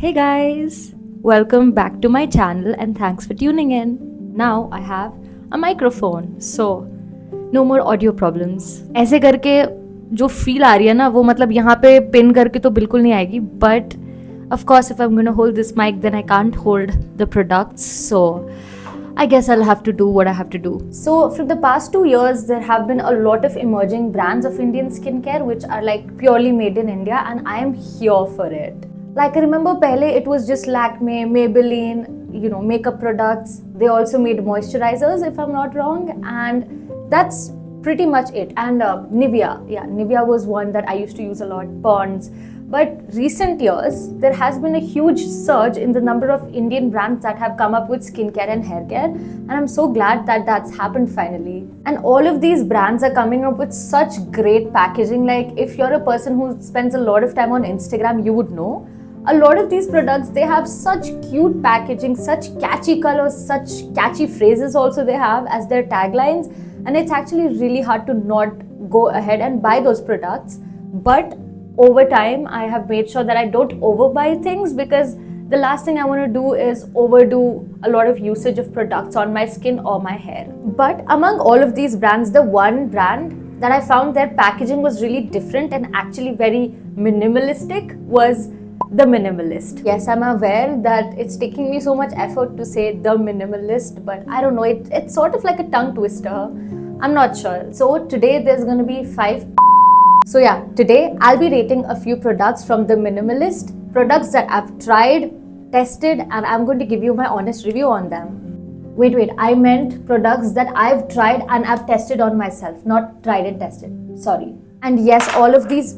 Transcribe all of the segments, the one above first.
Hey guys, welcome back to my channel and thanks for tuning in. Now I have a microphone, so no more audio problems. ऐसे करके जो feel आ रही है ना वो मतलब यहाँ पे pin करके तो बिल्कुल नहीं आएगी, but of course if I'm gonna hold this mic then I can't hold the products, so I guess I'll have to do what I have to do. So for the past 2 years there have been a lot of emerging brands of Indian skincare which are like purely made in India, and I am here for it. Like I remember pehle it was just Lakme, Maybelline, makeup products. They also made moisturizers if I'm not wrong, and that's pretty much it. And Nivea was one that I used to use a lot, Ponds. But recent years, there has been a huge surge in the number of Indian brands that have come up with skincare and hair care, and I'm so glad that that's happened finally. And all of these brands are coming up with such great packaging. Like if you're a person who spends a lot of time on Instagram, you would know. A lot of these products, they have such cute packaging, such catchy colors, such catchy phrases also they have as their taglines, and it's actually really hard to not go ahead and buy those products. But over time, I have made sure that I don't overbuy things, because the last thing I want to do is overdo a lot of usage of products on my skin or my hair. But among all of these brands, the one brand that I found their packaging was really different and actually very minimalistic was the Minimalist. Yes, I'm aware that it's taking me so much effort to say the Minimalist, but I don't know, it's sort of like a tongue twister. I'm not sure. So today there's going to be 5. So yeah, today I'll be rating a few products from the Minimalist, products that I've tried, tested, and I'm going to give you my honest review on them. Wait, I meant products that I've tried and I've tested on myself, not tried and tested. Sorry. And yes, all of these.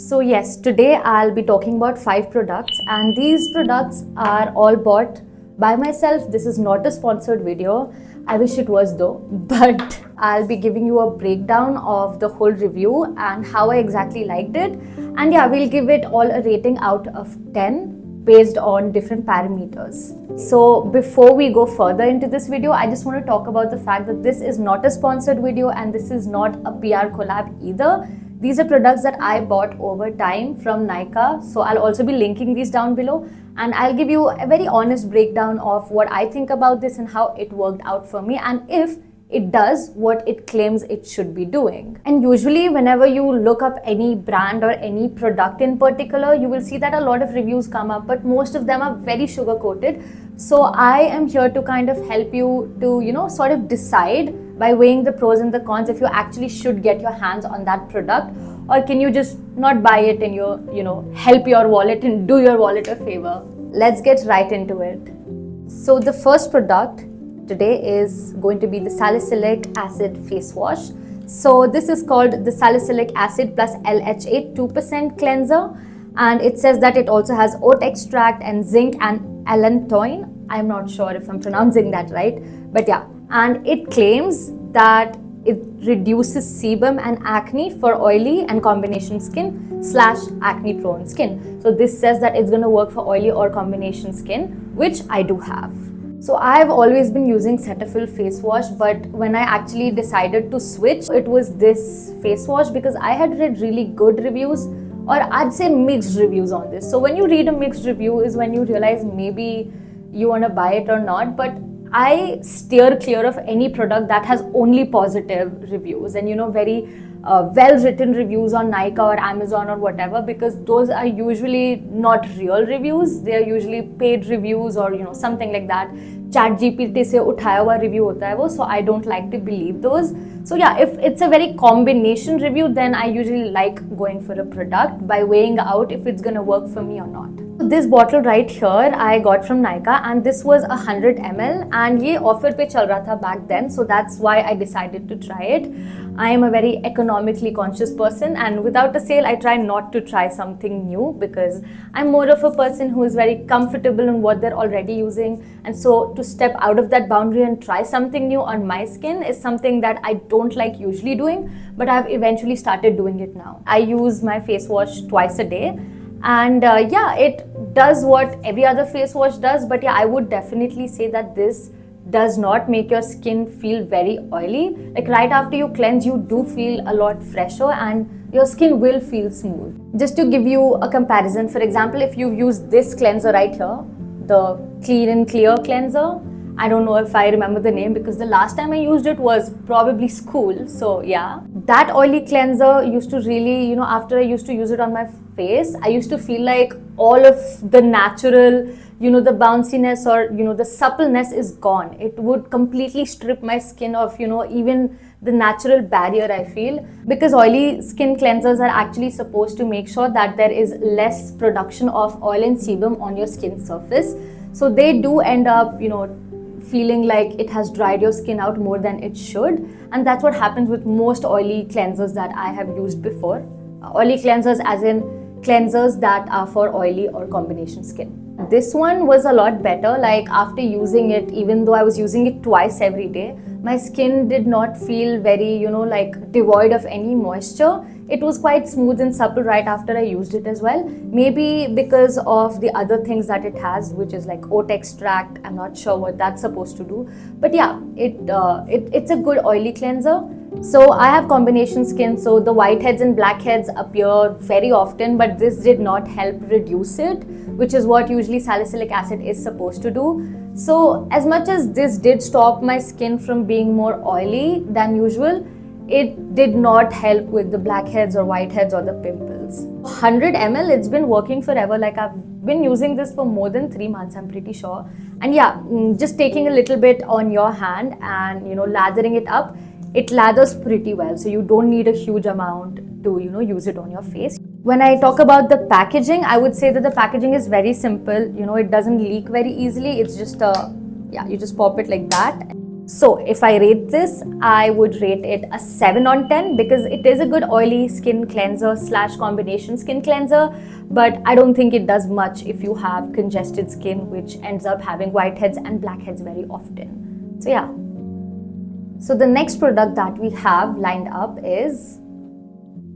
So yes, today I'll be talking about 5 products, and these products are all bought by myself. This is not a sponsored video. I wish it was though, but I'll be giving you a breakdown of the whole review and how I exactly liked it. And yeah, we'll give it all a rating out of 10 based on different parameters. So before we go further into this video, I just want to talk about the fact that this is not a sponsored video and this is not a PR collab either. These are products that I bought over time from Nykaa. So I'll also be linking these down below, and I'll give you a very honest breakdown of what I think about this and how it worked out for me, and if it does what it claims it should be doing. And usually whenever you look up any brand or any product in particular, you will see that a lot of reviews come up, but most of them are very sugar coated. So I am here to kind of help you to, sort of decide by weighing the pros and the cons if you actually should get your hands on that product, or can you just not buy it and help your wallet and do your wallet a favor. Let's get right into it. So the first product today is going to be the Salicylic Acid face wash. So this is called the Salicylic Acid plus LHA 2% cleanser, and it says that it also has oat extract and zinc and allantoin. I'm not sure if I'm pronouncing that right, but yeah. And it claims that it reduces sebum and acne for oily and combination skin / acne prone skin. So this says that it's going to work for oily or combination skin, which I do have. So I've always been using Cetaphil face wash, but when I actually decided to switch, it was this face wash because I had read really good reviews, or I'd say mixed reviews on this. So when you read a mixed review is when you realize maybe you want to buy it or not, but I steer clear of any product that has only positive reviews and very well-written reviews on Nykaa or Amazon or whatever, because those are usually not real reviews. They are usually paid reviews or something like that. ChatGPT से उठाया हुआ review होता है वो, so I don't like to believe those. So yeah, if it's a very combination review, then I usually like going for a product by weighing out if it's gonna work for me or not. This bottle right here I got from Nykaa, and this was 100 ml, and ये offer पे चल रहा था back then, so that's why I decided to try it. I am a very economically conscious person, and without a sale I try not to try something new because I'm more of a person who is very comfortable in what they're already using, and so to step out of that boundary and try something new on my skin is something that I don't like usually doing, but I've eventually started doing it now. I use my face wash twice a day, and yeah, it does what every other face wash does, but yeah, I would definitely say that this does not make your skin feel very oily. Like right after you cleanse, you do feel a lot fresher, and your skin will feel smooth. Just to give you a comparison, for example, if you use this cleanser right here, the Clean and Clear cleanser, I don't know if I remember the name because the last time I used it was probably school. So yeah, that oily cleanser used to really, after I used to use it on my face, I used to feel like all of the natural, the bounciness or, the suppleness is gone. It would completely strip my skin of, even the natural barrier I feel, because oily skin cleansers are actually supposed to make sure that there is less production of oil and sebum on your skin surface. So they do end up, feeling like it has dried your skin out more than it should, and that's what happens with most oily cleansers that I have used before. Oily cleansers as in cleansers that are for oily or combination skin. This one was a lot better. Like after using it, even though I was using it twice every day, my skin did not feel very, like devoid of any moisture. It was quite smooth and supple right after I used it as well. Maybe because of the other things that it has, which is like oat extract. I'm not sure what that's supposed to do. But yeah, it's a good oily cleanser. So I have combination skin, so the whiteheads and blackheads appear very often, but this did not help reduce it, which is what usually salicylic acid is supposed to do. So as much as this did stop my skin from being more oily than usual, it did not help with the blackheads or whiteheads or the pimples. 100 ml, it's been working forever. Like I've been using this for more than 3 months, I'm pretty sure. And yeah, just taking a little bit on your hand and lathering it up, it lathers pretty well. So you don't need a huge amount to use it on your face. When I talk about the packaging, I would say that the packaging is very simple. It doesn't leak very easily. It's just you just pop it like that. So if I rate this, I would rate it a 7 on 10 because it is a good oily skin cleanser / combination skin cleanser, but I don't think it does much if you have congested skin, which ends up having whiteheads and blackheads very often. So yeah. So the next product that we have lined up is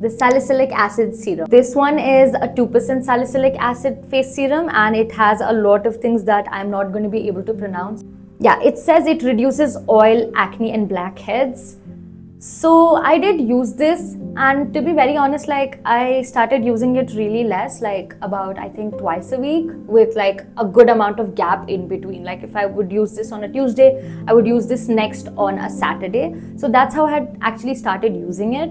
the Salicylic Acid Serum. This one is a 2% salicylic acid face serum, and it has a lot of things that I'm not going to be able to pronounce. Yeah, it says it reduces oil, acne and blackheads. So I did use this, and to be very honest, like I started using it really less, like about I think twice a week with like a good amount of gap in between. Like if I would use this on a Tuesday, I would use this next on a Saturday. So that's how I had actually started using it.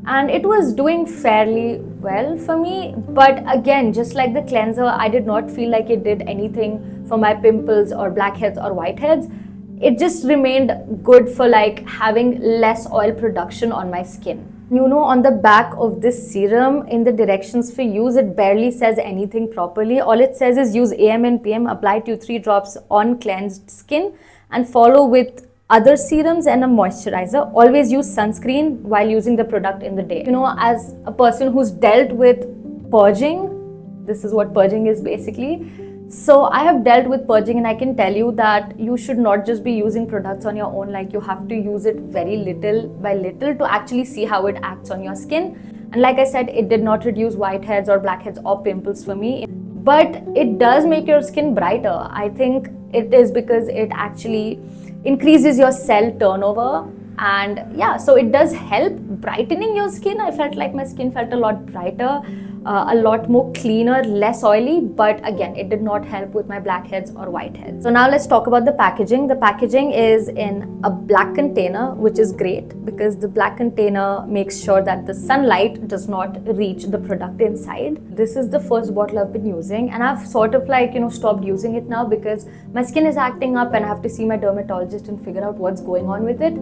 And it was doing fairly well for me, but again, just like the cleanser, I did not feel like it did anything for my pimples or blackheads or whiteheads. It just remained good for like having less oil production on my skin. On the back of this serum, in the directions for use, it barely says anything properly. All it says is use AM and PM, apply 2-3 drops on cleansed skin and follow with other serums and a moisturizer. Always use sunscreen while using the product in the day. As a person who's dealt with purging, this is what purging is basically. So I have dealt with purging, and I can tell you that you should not just be using products on your own. Like you have to use it very little by little to actually see how it acts on your skin. And like I said, it did not reduce whiteheads or blackheads or pimples for me, but it does make your skin brighter. I think it is because it actually increases your cell turnover, and yeah, so it does help brightening your skin. I felt like my skin felt a lot brighter, a lot more cleaner, less oily, but again, it did not help with my blackheads or whiteheads. So now let's talk about the packaging. The packaging is in a black container, which is great because the black container makes sure that the sunlight does not reach the product inside. This is the first bottle I've been using, and I've sort of like stopped using it now because my skin is acting up and I have to see my dermatologist and figure out what's going on with it.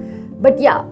But yeah,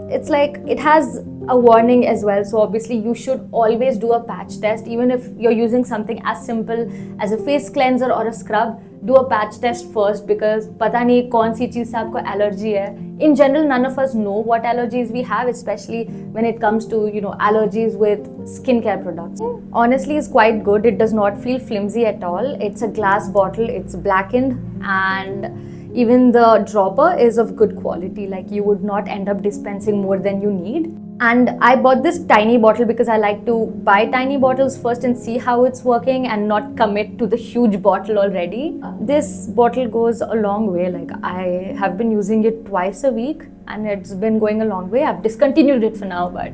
it's like it has a warning as well, so obviously you should always do a patch test. Even if you're using something as simple as a face cleanser or a scrub, do a patch test first, because pata nahi kaun si cheez se aapko allergy hai. In general, none of us know what allergies we have, especially when it comes to allergies with skincare products. Honestly, it's quite good. It does not feel flimsy at all. It's a glass bottle, it's blackened, and even the dropper is of good quality. Like you would not end up dispensing more than you need. And I bought this tiny bottle because I like to buy tiny bottles first and see how it's working and not commit to the huge bottle already. This bottle goes a long way. Like I have been using it twice a week and it's been going a long way. I've discontinued it for now, but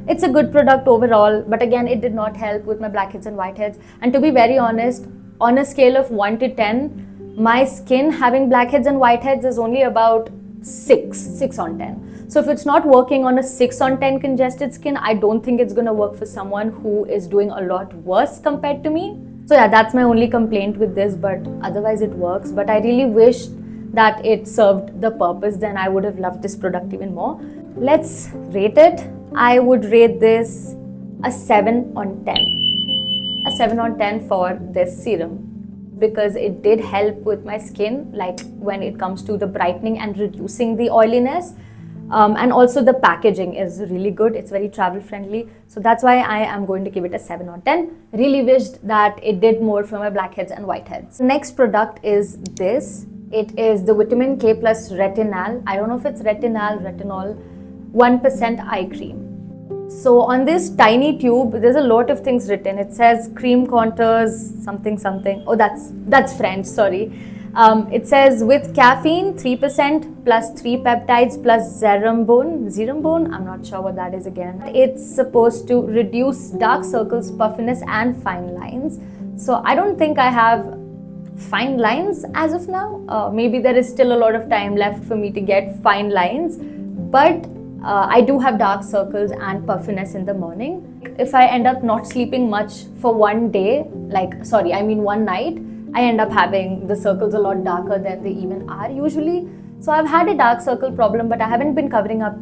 It's a good product overall, but again, it did not help with my blackheads and whiteheads. And to be very honest, on a scale of 1 to 10, my skin having blackheads and whiteheads is only about 6 on 10. So if it's not working on a 6 on 10 congested skin, I don't think it's going to work for someone who is doing a lot worse compared to me. So yeah, that's my only complaint with this, but otherwise it works. But I really wish that it served the purpose, then I would have loved this product even more. Let's rate it. I would rate this a 7 on 10. A 7 on 10 for this serum, because it did help with my skin, like when it comes to the brightening and reducing the oiliness. And also the packaging is really good. It's very travel friendly. So that's why I am going to give it a 7 on 10. Really wished that it did more for my blackheads and whiteheads. Next product is this. It is the Vitamin K plus Retinal. I don't know if it's retinol, 1% eye cream. So on this tiny tube, there's a lot of things written. It says cream contours, something. Oh, that's French, sorry. It says with caffeine, 3% plus 3 peptides plus serum bone. I'm not sure what that is again. It's supposed to reduce dark circles, puffiness and fine lines. So I don't think I have fine lines as of now. Maybe there is still a lot of time left for me to get fine lines, but I do have dark circles and puffiness in the morning. If I end up not sleeping much for one night, I end up having the circles a lot darker than they even are usually. So I've had a dark circle problem, but I haven't been covering up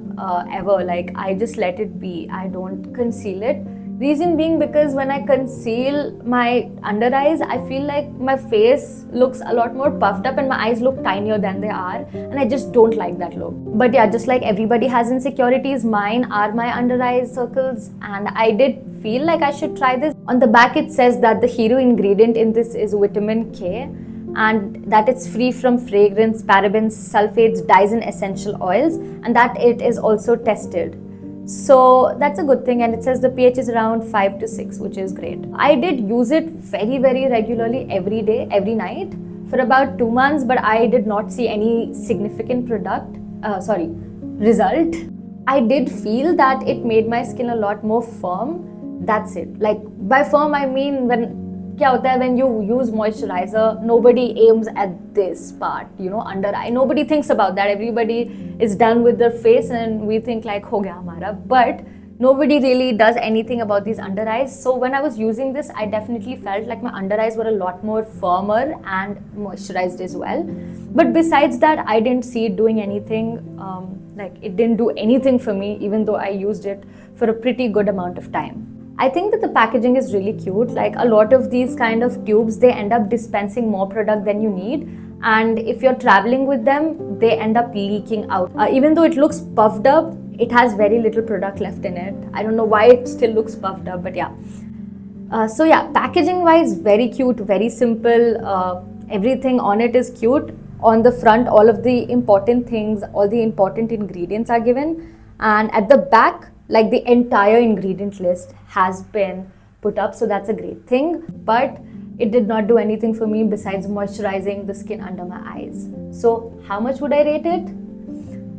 ever. Like, I just let it be. I don't conceal it. Reason being because when I conceal my under eyes, I feel like my face looks a lot more puffed up and my eyes look tinier than they are, and I just don't like that look. But yeah, just like everybody has insecurities, mine are my under eye circles, and I did feel like I should try this. On the back it says that the hero ingredient in this is vitamin K, and that it's free from fragrance, parabens, sulfates, dyes and essential oils, and that it is also tested. So that's a good thing, and it says the pH is around 5 to 6, which is great. I did use it very regularly, every day, every night for about 2 months, but I did not see any significant result. I did feel that it made my skin a lot more firm. That's it. Like, by firm I mean when you use moisturizer, nobody aims at this part, under eye. Nobody thinks about that. Everybody is done with their face and we think like, ho gaya hamara. But nobody really does anything about these under eyes. So when I was using this, I definitely felt like my under eyes were a lot more firmer and moisturized as well. But besides that, I didn't see it doing anything. It didn't do anything for me, even though I used it for a pretty good amount of time. I think that the packaging is really cute. Like, a lot of these kind of tubes, they end up dispensing more product than you need, and if you're traveling with them, they end up leaking out. Even though it looks puffed up, it has very little product left in it. I don't know why it still looks puffed up, but yeah. So yeah, packaging wise, very cute, very simple. Everything on it is cute. On the front, all of the important things, all the important ingredients are given, and at the back, like, the entire ingredient list has been put up, so that's a great thing. But it did not do anything for me besides moisturizing the skin under my eyes. So how much would I rate it?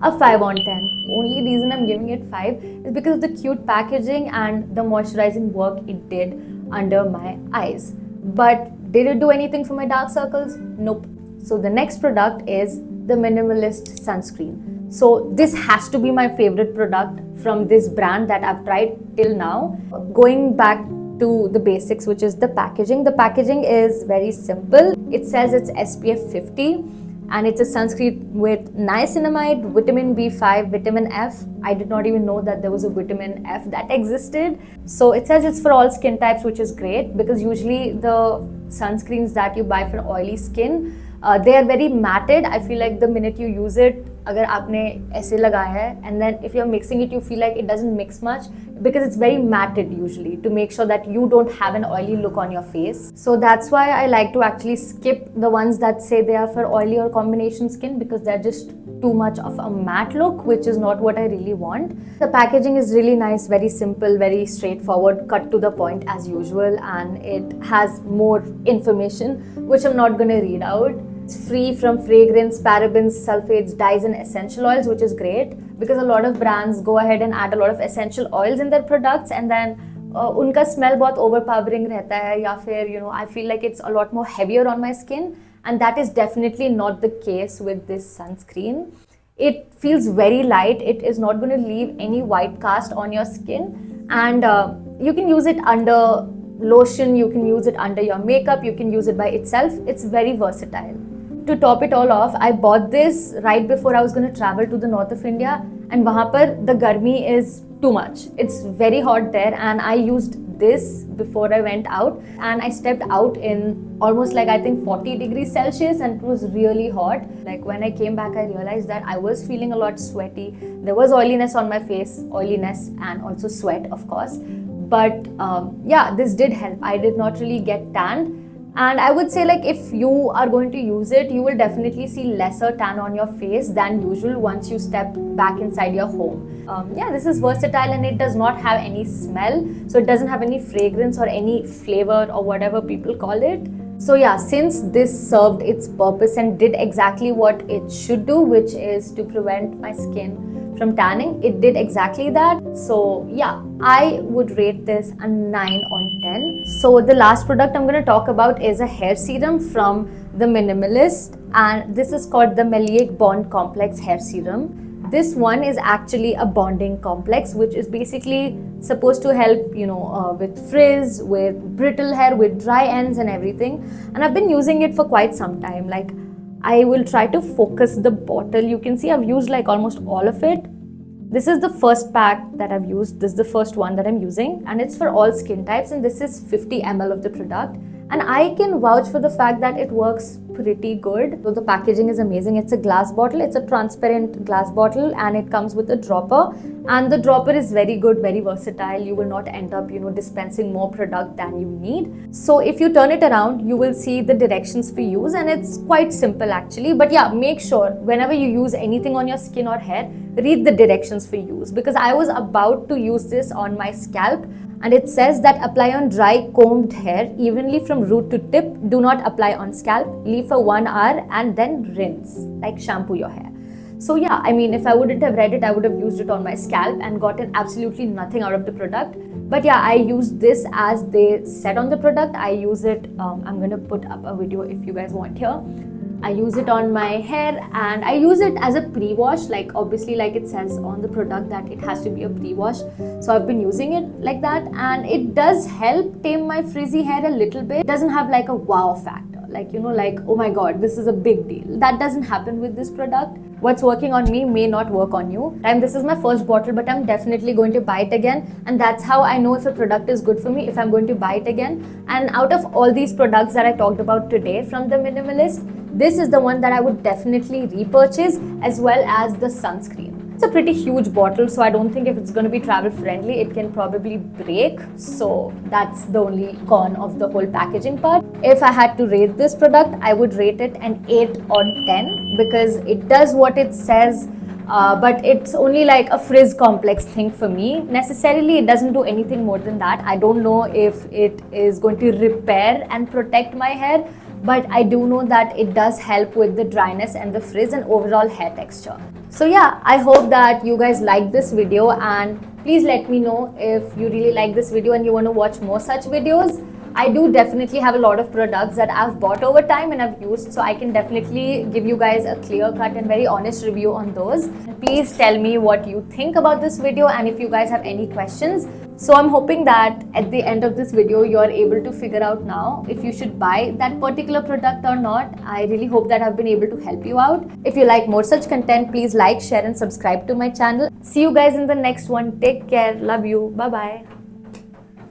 A 5 on 10. Only reason I'm giving it 5 is because of the cute packaging and the moisturizing work it did under my eyes. But did it do anything for my dark circles? Nope. So the next product is the Minimalist sunscreen. So this has to be my favorite product from this brand that I've tried till now. Going back to the basics, which is the packaging. The packaging is very simple. It says it's SPF 50 and it's a sunscreen with niacinamide, vitamin B5, vitamin F. I did not even know that there was a vitamin F that existed. So it says it's for all skin types, which is great, because usually the sunscreens that you buy for oily skin, they are very matted. I feel like the minute you use it, अगर आपने ऐसे लगाया है, and then if you're mixing it, you feel like it doesn't mix much because it's very matted usually, to make sure that you don't have an oily look on your face. So that's why I like to actually skip the ones that say they are for oily or combination skin, because they're just too much of a matte look, which is not what I really want. The packaging is really nice, very simple, very straightforward, cut to the point as usual, and it has more information which I'm not going to read out. It's free from fragrance, parabens, sulfates, dyes and essential oils, which is great. because a lot of brands go ahead and add a lot of essential oils in their products and then उनका smell बहुत overpowering रहता है या फिर you know I feel like it's a lot more heavier on my skin, and that is definitely not the case with this sunscreen. It feels very light. It is not going to leave any white cast on your skin, and you can use it under lotion, you can use it under your makeup, you can use it by itself. It's very versatile. To top it all off, I bought this right before I was going to travel to the north of India, and wahan par the garmi is too much. It's very hot there, and I used this before I went out, and I stepped out in almost like I think 40 degrees Celsius, and it was really hot. Like when I came back, I realized that I was feeling a lot sweaty. There was oiliness on my face, oiliness and also sweat, of course. But yeah, this did help. I did not really get tanned. And I would say, like, if you are going to use it, you will definitely see lesser tan on your face than usual once you step back inside your home. Yeah, this is versatile and it does not have any smell. So it doesn't have any fragrance or any flavor or whatever people call it. So yeah, since this served its purpose and did exactly what it should do, which is to prevent my skin from tanning, it did exactly that. So yeah, I would rate this a 9 on 10. So the last product I'm going to talk about is a hair serum from the Minimalist, and this is called the Maleic Bond Complex Hair Serum. This one is actually a bonding complex, which is basically supposed to help, you know, with frizz, with brittle hair, with dry ends and everything. And I've been using it for quite some time. Like, I will try to focus the bottle. You can see I've used like almost all of it. This is the first pack that I've used. This is the first one that I'm using, and it's for all skin types, and this is 50 ml of the product. And I can vouch for the fact that it works pretty good. So the packaging is amazing. It's a glass bottle. It's a transparent glass bottle, and it comes with a dropper. And the dropper is very good, very versatile. You will not end up, you know, dispensing more product than you need. So if you turn it around, you will see the directions for use, and it's quite simple actually. But yeah, make sure whenever you use anything on your skin or hair, read the directions for use, because I was about to use this on my scalp. And it says that apply on dry combed hair evenly from root to tip. Do not apply on scalp. Leave for 1 hour and then rinse, like shampoo your hair. So yeah, I mean, if I wouldn't have read it, I would have used it on my scalp and gotten absolutely nothing out of the product. But yeah, I used this as they said on the product. I use it, I'm going to put up a video if you guys want here. I use it on my hair, and I use it as a pre-wash, like obviously like it says on the product that it has to be a pre-wash. So I've been using it like that, and it does help tame my frizzy hair a little bit. It doesn't have like a wow factor, like, you know, like, oh my god, this is a big deal. That doesn't happen with this product. What's working on me may not work on you. And this is my first bottle, but I'm definitely going to buy it again. And that's how I know if a product is good for me, if I'm going to buy it again. And out of all these products that I talked about today from the Minimalist, this is the one that I would definitely repurchase, as well as the sunscreen. It's a pretty huge bottle, so I don't think if it's going to be travel friendly, it can probably break. So that's the only con of the whole packaging part. If I had to rate this product, I would rate it an 8 on 10, because it does what it says, but it's only like a frizz complex thing for me. Necessarily, it doesn't do anything more than that. I don't know if it is going to repair and protect my hair, but I do know that it does help with the dryness and the frizz and overall hair texture. So yeah, I hope that you guys like this video, and please let me know if you really like this video and you want to watch more such videos. I do definitely have a lot of products that I've bought over time and I've used, so I can definitely give you guys a clear cut and very honest review on those. Please tell me what you think about this video, and if you guys have any questions. So I'm hoping that at the end of this video, you're able to figure out now if you should buy that particular product or not. I really hope that I've been able to help you out. If you like more such content, please like, share and subscribe to my channel. See you guys in the next one. Take care. Love you. Bye-bye.